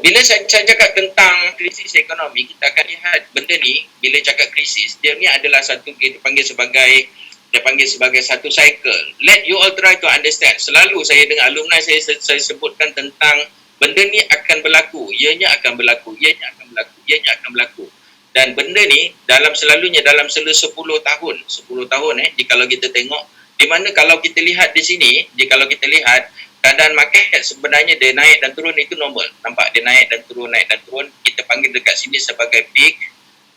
bila saya cakap tentang krisis ekonomi, kita akan lihat benda ni, bila cakap krisis, dia ni adalah satu, dia panggil sebagai satu cycle. Let you all try to understand. Selalu saya dengan alumni saya sebutkan tentang benda ni akan berlaku, ianya akan berlaku, ianya akan berlaku, ianya akan berlaku. Dan benda ni selalunya dalam 10 tahun, jikalau kita tengok, di mana kalau kita lihat di sini, jikalau kita lihat keadaan market sebenarnya dia naik dan turun itu normal. Nampak dia naik dan turun, kita panggil dekat sini sebagai peak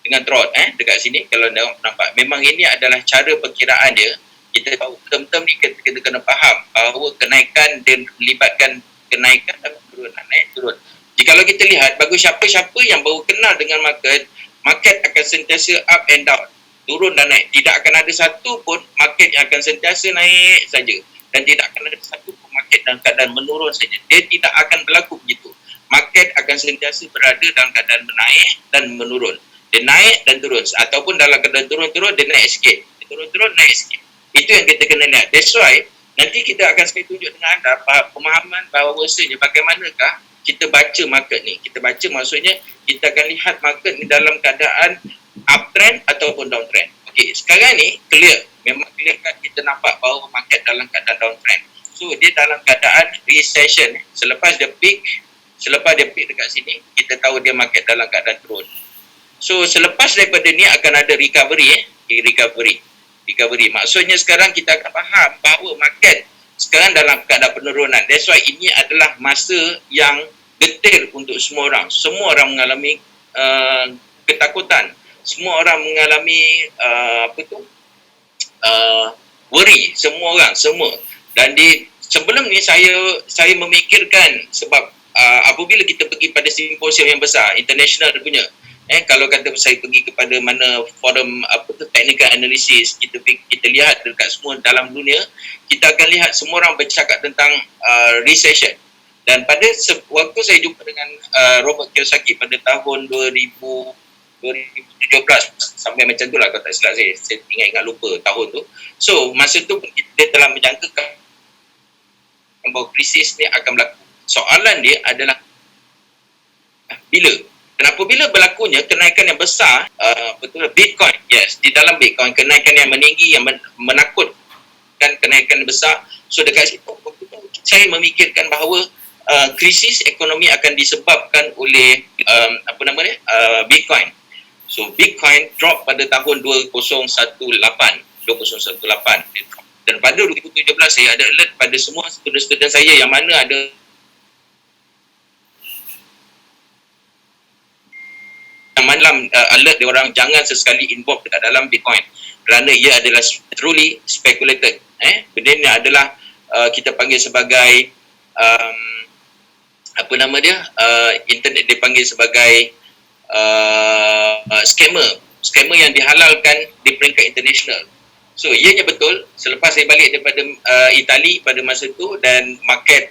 dengan trough dekat sini. Kalau nampak, memang ini adalah cara perkiraan dia. Kita tahu term-term ni kita kena faham bahawa kenaikan dia melibatkan kenaikan dan turun, naik turun. Jikalau kita lihat bagi siapa-siapa yang baru kenal dengan market akan sentiasa up and down, turun dan naik. Tidak akan ada satu pun market yang akan sentiasa naik saja, dan tidak akan ada satu pun market dalam keadaan menurun saja. Dia tidak akan berlaku begitu. Market akan sentiasa berada dalam keadaan menaik dan menurun. Dia naik dan turun, ataupun dalam keadaan turun-turun dia naik sikit, turun-turun naik sikit. Itu yang kita kena lihat. That's why nanti kita akan sekali tunjuk dengan anda pemahaman bahawasanya bagaimanakah kita baca market ni. Kita baca maksudnya kita akan lihat market ni dalam keadaan uptrend ataupun downtrend. Okey, sekarang ni clear. Memang clear kan, kita nampak bahawa market dalam keadaan downtrend. So dia dalam keadaan recession. Selepas dia peak dekat sini, kita tahu dia market dalam keadaan turun. So selepas daripada ni akan ada recovery. Maksudnya sekarang kita akan faham bahawa market sekarang dalam keadaan penurunan. That's why ini adalah masa yang detail untuk semua orang. Semua orang mengalami ketakutan. Semua orang mengalami worry. Semua orang. Dan sebelum ni saya memikirkan, sebab apabila kita pergi pada simposium yang besar, international punya, kalau kata saya pergi kepada mana forum technical analysis, kita lihat dekat semua dalam dunia, kita akan lihat semua orang bercakap tentang recession. Dan pada waktu saya jumpa dengan Robert Kiyosaki pada tahun 2017 sampai macam tu lah, kalau tak silap saya ingat lupa tahun tu. So masa tu dia telah menjangkakan bahawa krisis ni akan berlaku. Soalan dia adalah bila? Dan apabila berlakunya kenaikan yang besar, Bitcoin, yes, di dalam Bitcoin kenaikan yang meninggi, yang menakutkan kenaikan besar. So dekat situ saya memikirkan bahawa krisis ekonomi akan disebabkan oleh Bitcoin. So Bitcoin drop pada tahun 2018. Dan pada 2017 saya ada alert pada semua student-student saya yang mana ada alert dia orang jangan sesekali involve dekat dalam Bitcoin, kerana ia adalah truly speculated. Benda ni adalah kita panggil sebagai internet dia panggil sebagai scammer yang dihalalkan di peringkat international. So ianya betul. Selepas saya balik daripada Itali pada masa tu, dan market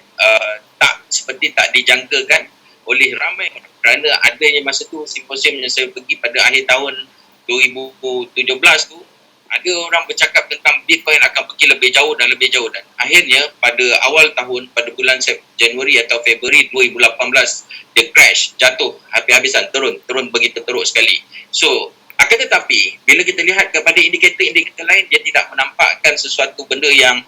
tak dijangkakan oleh ramai, kerana adanya masa tu simposium yang saya pergi pada akhir tahun 2017 tu, ada orang bercakap tentang Bitcoin akan pergi lebih jauh dan akhirnya pada awal tahun, pada bulan Januari atau Februari 2018, dia crash, jatuh habis-habisan, turun begitu teruk sekali. So akan tetapi bila kita lihat kepada indikator-indikator lain, dia tidak menampakkan sesuatu benda yang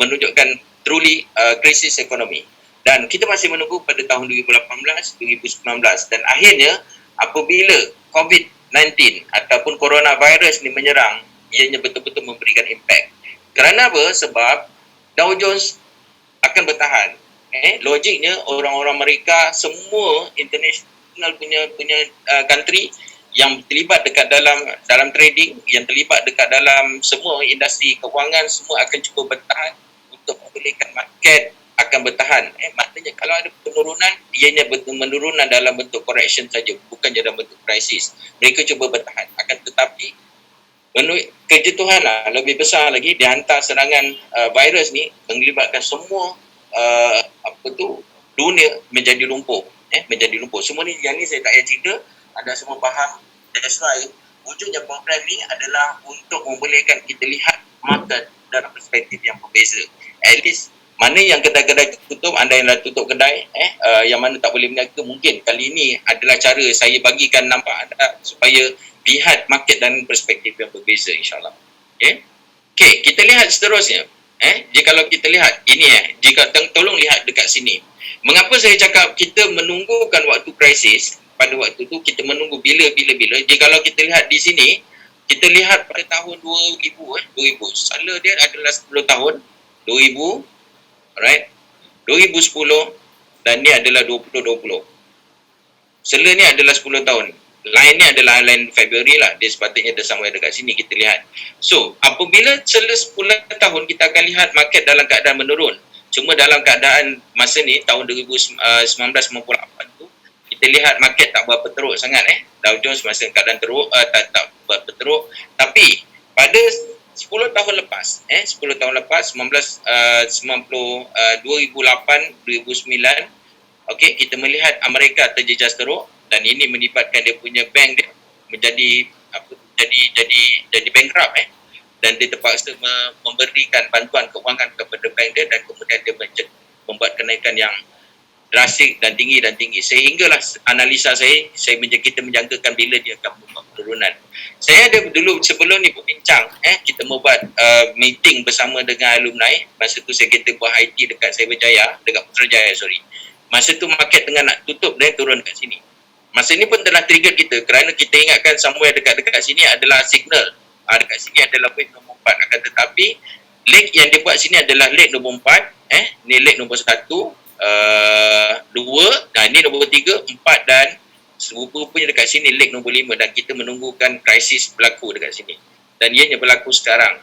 menunjukkan truly krisis ekonomi. Dan kita masih menunggu pada tahun 2018, 2019, dan akhirnya apabila COVID-19 ataupun coronavirus ni menyerang, ianya betul-betul memberikan impact. Kerana apa? Sebab Dow Jones akan bertahan. Logiknya orang-orang mereka semua international punya country yang terlibat dekat dalam trading, yang terlibat dekat dalam semua industri kewangan, semua akan cuba bertahan untuk membolehkan market akan bertahan. Maknanya kalau ada penurunan, ianya penurunan dalam bentuk correction saja, bukannya dalam bentuk krisis. Mereka cuba bertahan. Akan tetapi kejatuhan lebih besar lagi, dihantar serangan virus ni melibatkan semua dunia menjadi lumpuh. Semua ni, yang ni saya tak payah cerita, anda semua faham. That's why wujudnya program ni adalah untuk membolehkan kita lihat market dalam perspektif yang berbeza. At least Mana yang kedai-kedai tutup, anda yang dah tutup kedai, yang mana tak boleh berniaga, mungkin kali ini adalah cara saya bagikan nampak anda supaya lihat market dan perspektif yang berbeza, insyaAllah. Okay, kita lihat seterusnya. Jika kalau kita lihat, ini jika tolong lihat dekat sini. Mengapa saya cakap kita menunggukan waktu krisis, pada waktu tu kita menunggu bila. Jika kalau kita lihat di sini, kita lihat pada tahun 2000, 2000. Sala dia adalah 10 tahun, 2000, alright, 2010 dan ni adalah 2020. Sela ni adalah 10 tahun. Line ni adalah line Februari lah. Dia sepatutnya dah sampai dekat sini kita lihat. So, apabila sela 10 tahun kita akan lihat market dalam keadaan menurun. Cuma dalam keadaan masa ni tahun 1998 tu kita lihat market tak berapa teruk sangat Dow Jones masa keadaan teruk, tak berapa teruk. Tapi pada 10 tahun lepas 10 tahun lepas 2008 2009, okey, kita melihat Amerika terjejas teruk dan ini melibatkan dia punya bank dia menjadi jadi bankrupt dan dia terpaksa memberikan bantuan keuangan kepada bank dia dan kemudian dia membuat kenaikan yang drastik dan tinggi sehinggalah analisa saya kita menjangkakan bila dia akan membuat penurunan. Saya ada dulu sebelum ni berbincang kita membuat meeting bersama dengan alumni. Masa tu saya kita buat IT dekat Cyberjaya, dekat Putrajaya, sorry. Masa tu market tengah nak tutup dan turun kat sini. Masa ni pun telah trigger kita kerana kita ingatkan somewhere dekat sini adalah signal. Dekat sini adalah leg nombor 4, akan tetapi leg yang dia buat sini adalah leg nombor 4, ni leg nombor 1, 2, dan ni nombor 3, 4 dan rupanya dekat sini leg nombor 5 dan kita menunggukan krisis berlaku dekat sini. Dan ianya berlaku sekarang.